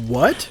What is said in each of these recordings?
What?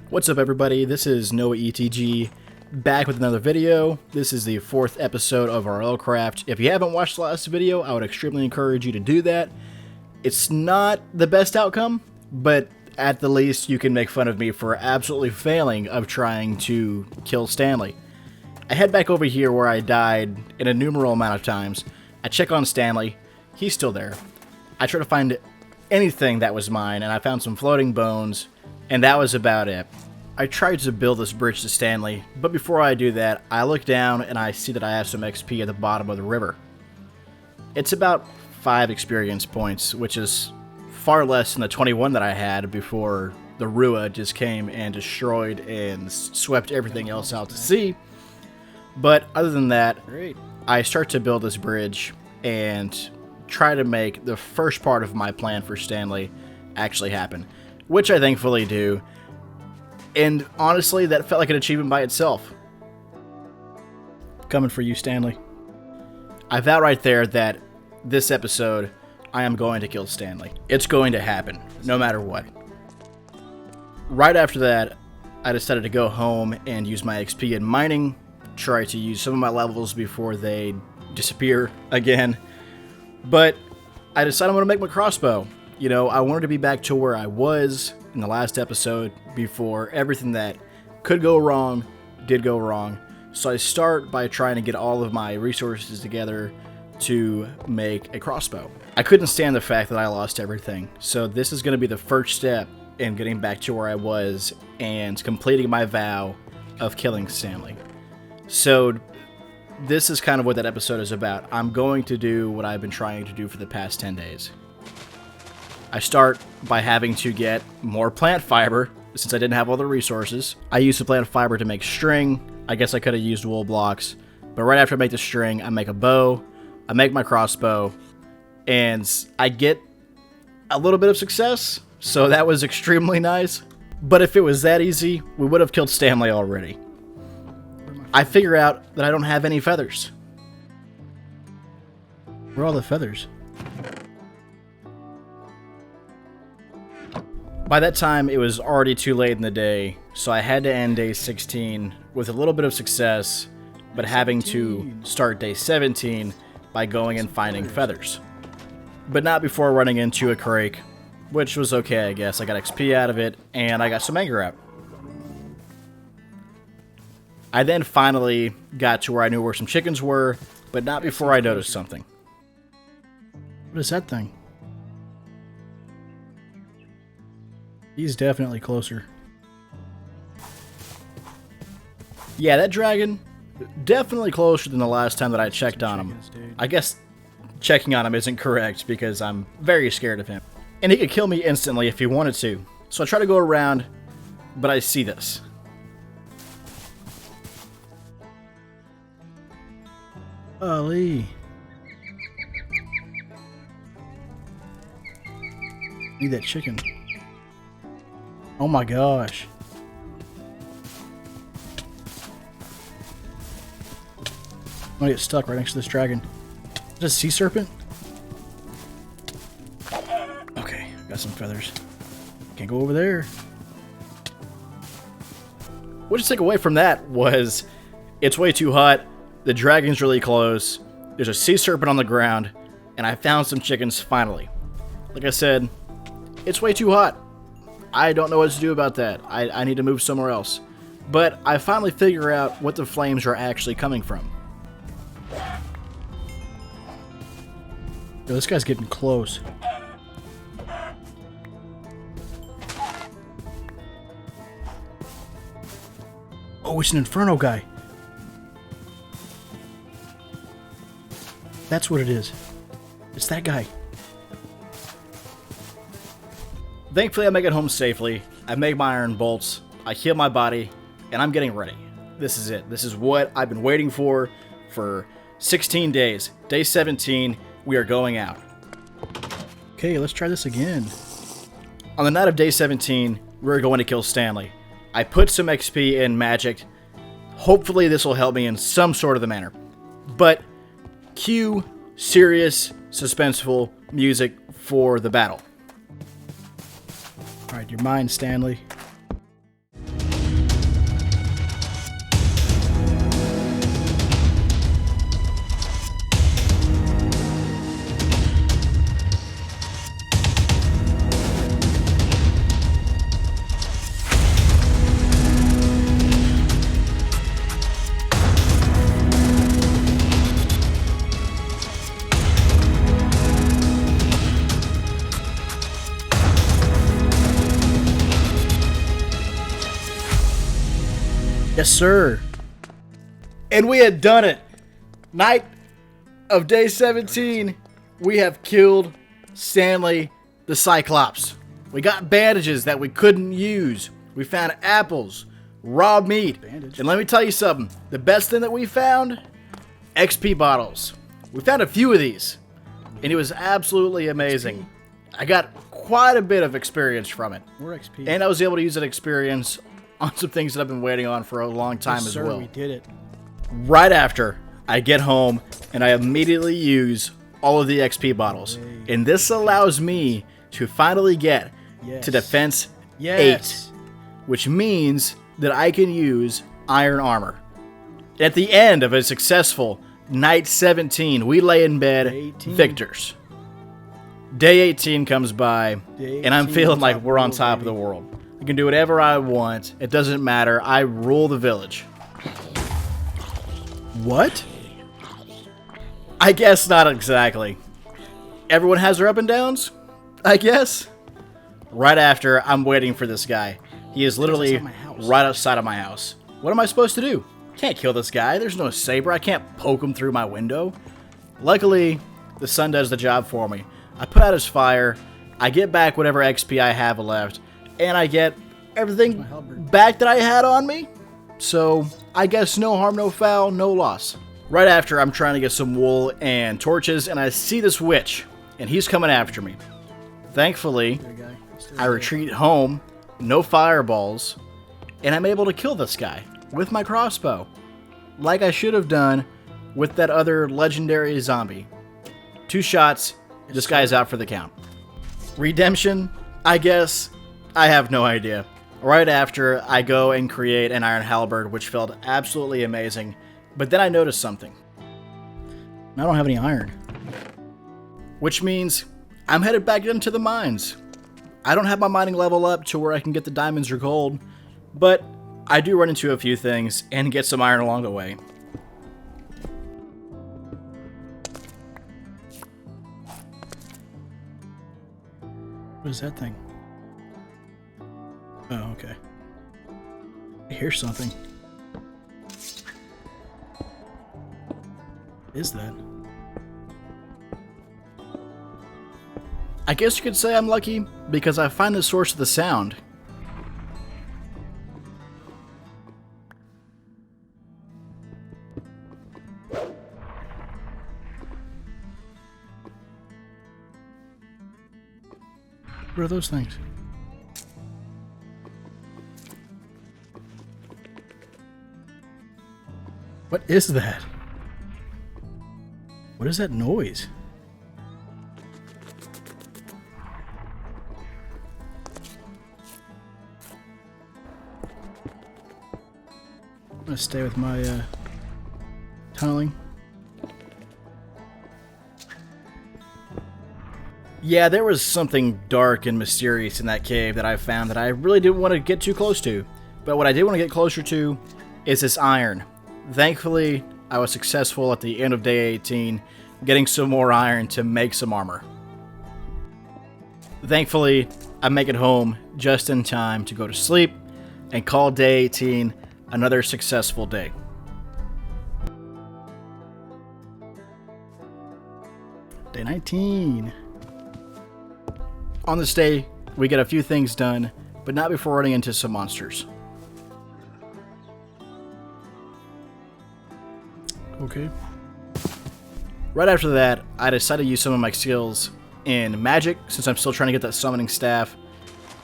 What's up, everybody? This is Noah ETG, back with another video. This is the 4th episode of our L-Craft. If you haven't watched the last video, I would extremely encourage you to do that. It's not the best outcome, but at the least you can make fun of me for absolutely failing of trying to kill Stanley. I head back over here where I died an innumerable amount of times. I check on Stanley. He's still there. I try to find anything that was mine, and I found some floating bones, and that was about it. I tried to build this bridge to Stanley, but before I do that, I look down and I see that I have some XP at the bottom of the river. It's about 5 experience points, which is far less than the 21 that I had before the Rua just came and destroyed and swept everything else out to sea. But other than that, I start to build this bridge and try to make the first part of my plan for Stanley actually happen, which I thankfully do. And honestly, that felt like an achievement by itself. Coming for you, Stanley. I vow right there that this episode, I am going to kill Stanley. It's going to happen, no matter what. Right after that, I decided to go home and use my XP in mining, try to use some of my levels before they disappear again. But I decided I'm going to make my crossbow. You know, I wanted to be back to where I was in the last episode before everything that could go wrong did go wrong. So I start by trying to get all of my resources together to make a crossbow. I couldn't stand the fact that I lost everything. So this is going to be the first step in getting back to where I was and completing my vow of killing Stanley. So this is kind of what that episode is about. I'm going to do what I've been trying to do for the past 10 days. I start by having to get more plant fiber, since I didn't have all the resources. I used the plant fiber to make string. I guess I could have used wool blocks. But right after I make the string, I make a bow, I make my crossbow, and I get a little bit of success, so that was extremely nice. But if it was that easy, we would have killed Stanley already. I figure out that I don't have any feathers. Where are all the feathers? By that time, it was already too late in the day, so I had to end day 16 with a little bit of success, but having to start day 17 by going and finding feathers. But not before running into a crake, which was okay, I guess. I got XP out of it, and I got some anger out. I then finally got to where I knew where some chickens were, but not before I noticed something. What is that thing? He's definitely closer. Yeah, that dragon, definitely closer than the last time that I checked on him. I guess checking on him isn't correct because I'm very scared of him. And he could kill me instantly if he wanted to. So I try to go around, but I see this. Golly. Need that chicken. Oh my gosh. I'm gonna get stuck right next to this dragon. Is that a sea serpent? Okay, got some feathers. Can't go over there. What to take away from that was it's way too hot, the dragon's really close, there's a sea serpent on the ground, and I found some chickens finally. Like I said, it's way too hot. I don't know what to do about that. I need to move somewhere else. But I finally figure out what the flames are actually coming from. Yo, this guy's getting close. Oh, it's an Inferno guy. That's what it is. It's that guy. Thankfully, I make it home safely. I make my iron bolts. I heal my body, and I'm getting ready. This is it. This is what I've been waiting for 16 days. Day 17, we are going out. Okay, let's try this again. On the night of day 17, we were going to kill Stanley. I put some XP in magic. Hopefully this will help me in some sort of the manner. But cue serious, suspenseful music for the battle. Alright, your mind, Stanley. Yes, sir. And we had done it. Night of day 17. We have killed Stanley the Cyclops. We got bandages that we couldn't use. We found apples, raw meat. And let me tell you something. The best thing that we found, XP bottles. We found a few of these. And it was absolutely amazing. I got quite a bit of experience from it. More XP. And I was able to use that experience on some things that I've been waiting on for a long time as well. We did it. Right after I get home and I immediately use all of the XP bottles. And this allows me to finally get to defense 8, which means that I can use iron armor. At the end of a successful night 17, we lay in bed victors. Day 18 comes by and I'm feeling like we're on top of the world. I can do whatever I want. It doesn't matter. I rule the village. What? I guess not exactly. Everyone has their up and downs, I guess. Right after, I'm waiting for this guy. He is literally right outside of my house. What am I supposed to do? Can't kill this guy. There's no saber. I can't poke him through my window. Luckily, the sun does the job for me. I put out his fire. I get back whatever XP I have left. And I get everything back that I had on me. So, I guess no harm, no foul, no loss. Right after, I'm trying to get some wool and torches, and I see this witch, and he's coming after me. Thankfully, I retreat home, no fireballs, and I'm able to kill this guy with my crossbow. Like I should have done with that other legendary zombie. 2 shots, this guy's out for the count. Redemption, I guess. I have no idea. Right after, I go and create an iron halberd, which felt absolutely amazing. But then I noticed something. I don't have any iron. Which means I'm headed back into the mines. I don't have my mining level up to where I can get the diamonds or gold, but I do run into a few things and get some iron along the way. What is that thing? Oh, okay. I hear something. What is that? I guess you could say I'm lucky because I find the source of the sound. What are those things? What is that? What is that noise? I'm gonna stay with my tunneling. Yeah, there was something dark and mysterious in that cave that I found that I really didn't want to get too close to. But what I did want to get closer to is this iron. Thankfully, I was successful at the end of day 18, getting some more iron to make some armor. Thankfully, I make it home just in time to go to sleep and call day 18 another successful day. Day 19. On this day, we get a few things done, but not before running into some monsters. Okay. Right after that, I decided to use some of my skills in magic, since I'm still trying to get that summoning staff.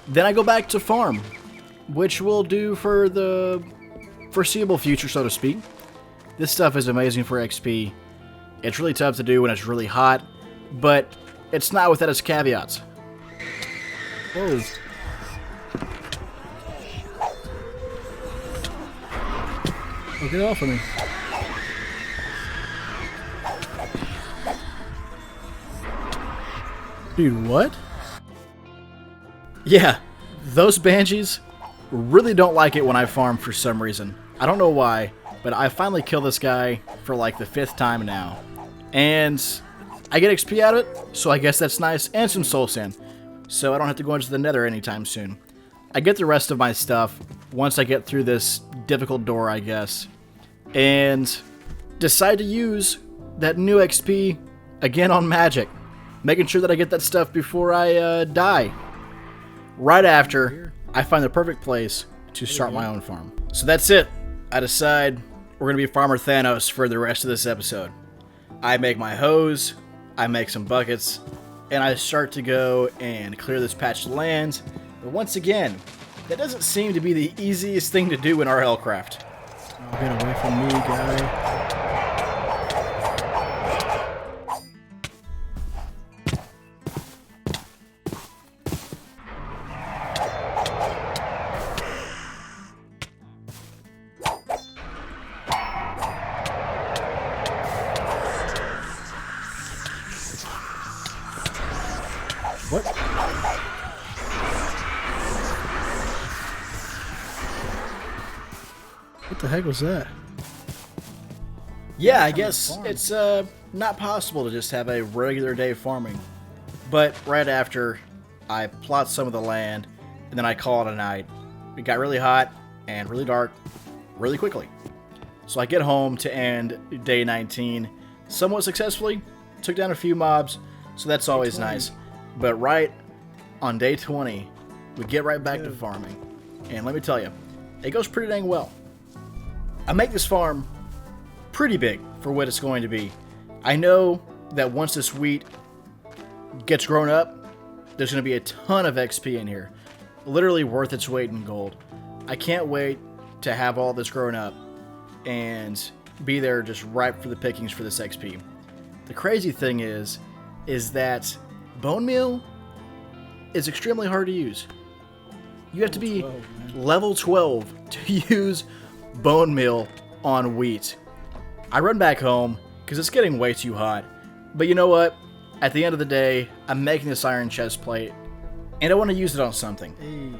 Then I go back to farm. which we'll do for the foreseeable future, so to speak. This stuff is amazing for XP. It's really tough to do when it's really hot, but it's not without its caveats. Whoa. Oh, get off of me. Dude, what? Yeah, those banshees really don't like it when I farm for some reason. I don't know why, but I finally killed this guy for like the 5th time now. And I get XP out of it, so I guess that's nice, and some soul sand. So I don't have to go into the nether anytime soon. I get the rest of my stuff once I get through this difficult door, I guess. And decide to use that new XP again on magic. Making sure that I get that stuff before I die. Right after I find the perfect place to start my own farm. So that's it. I decide we're going to be Farmer Thanos for the rest of this episode. I make my hose, I make some buckets, and I start to go and clear this patch of land. But once again, that doesn't seem to be the easiest thing to do in RLCraft. Oh, get away from me, guy. What? What the heck was that? Yeah, I guess it's not possible to just have a regular day farming. But right after I plot some of the land, and then I call it a night. It got really hot and really dark really quickly. So I get home to end day 19 somewhat successfully. Took down a few mobs, so that's always nice. But right on day 20, we get right back to farming. And let me tell you, it goes pretty dang well. I make this farm pretty big for what it's going to be. I know that once this wheat gets grown up, there's going to be a ton of XP in here. Literally worth its weight in gold. I can't wait to have all this grown up and be there just ripe for the pickings for this XP. The crazy thing is that bone meal is extremely hard to use. You have to be level 12 to use bone meal on wheat. I run back home because it's getting way too hot. But you know what? At the end of the day, I'm making this iron chest plate and I want to use it on something. Hey.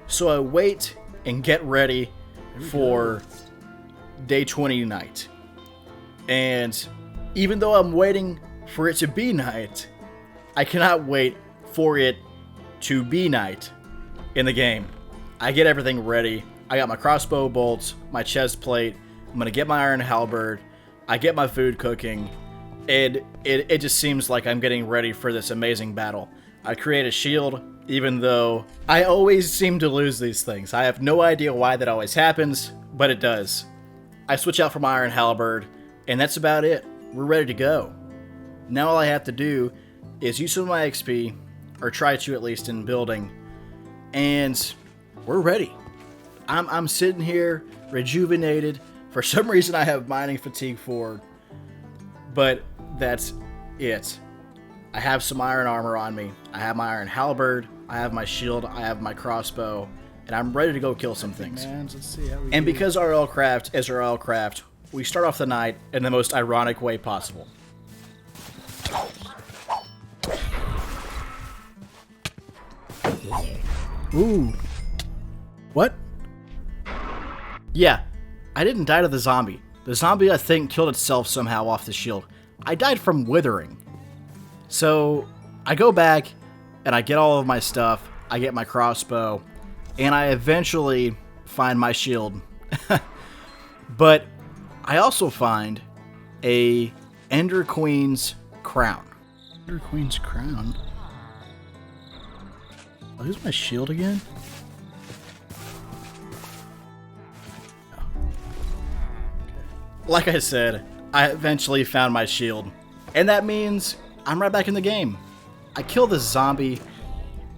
So I wait and get ready for day 20 night. And even though I'm waiting for it to be night, I cannot wait for it to be night in the game. I get everything ready. I got my crossbow bolts, my chest plate. I'm going to get my iron halberd. I get my food cooking. And it just seems like I'm getting ready for this amazing battle. I create a shield, even though I always seem to lose these things. I have no idea why that always happens, but it does. I switch out for my iron halberd, and that's about it. We're ready to go. Now all I have to do is use some of my XP, or try to at least in building, and we're ready. I'm sitting here rejuvenated. For some reason I have mining fatigue 4, but that's it. I have some iron armor on me. I have my iron halberd. I have my shield. I have my crossbow, and I'm ready to go kill some things. Let's see how we And do. because RLCraft is RLCraft, we start off the night in the most ironic way possible. Ooh. What? Yeah, I didn't die to the zombie. The zombie, I think, killed itself somehow off the shield. I died from withering. So, I go back, and I get all of my stuff. I get my crossbow, and I eventually find my shield. But I also find a Ender Queen's crown. Ender Queen's crown? Oh, here's my shield again? Like I said, I eventually found my shield. And that means I'm right back in the game. I kill this zombie,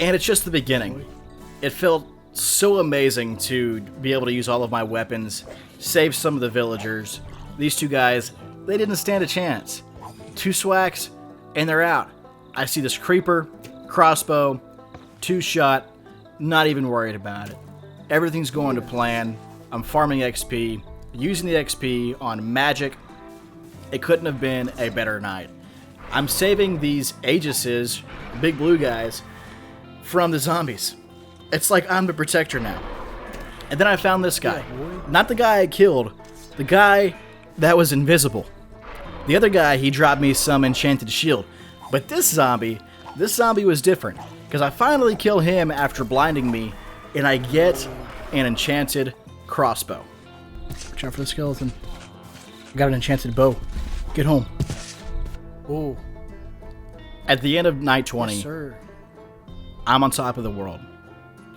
and it's just the beginning. It felt so amazing to be able to use all of my weapons, save some of the villagers. These two guys, they didn't stand a chance. 2 swacks, and they're out. I see this creeper, crossbow, 2-shot, not even worried about it. Everything's going to plan. I'm farming XP, using the XP on magic. It couldn't have been a better night. I'm saving these Aegises, big blue guys, from the zombies. It's like I'm the protector now. And then I found this guy. Not the guy I killed, the guy that was invisible. The other guy, he dropped me some enchanted shield. But this zombie was different. Because I finally kill him after blinding me, and I get an enchanted crossbow. Watch out for the skeleton. I got an enchanted bow. Get home. Oh. At the end of night 20, Yes, sir. I'm on top of the world.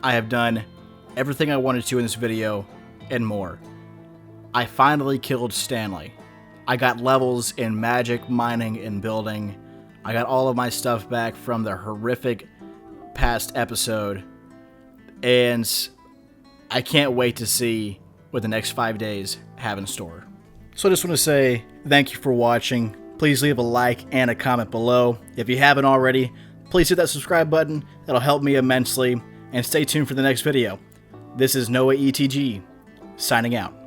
I have done everything I wanted to in this video, and more. I finally killed Stanley. I got levels in magic, mining, and building. I got all of my stuff back from the horrific past episode. And I can't wait to see what the next 5 days have in store. So I just want to say thank you for watching. Please leave a like and a comment below. If you haven't already, please hit that subscribe button. That'll help me immensely. And stay tuned for the next video. This is Noah ETG, signing out.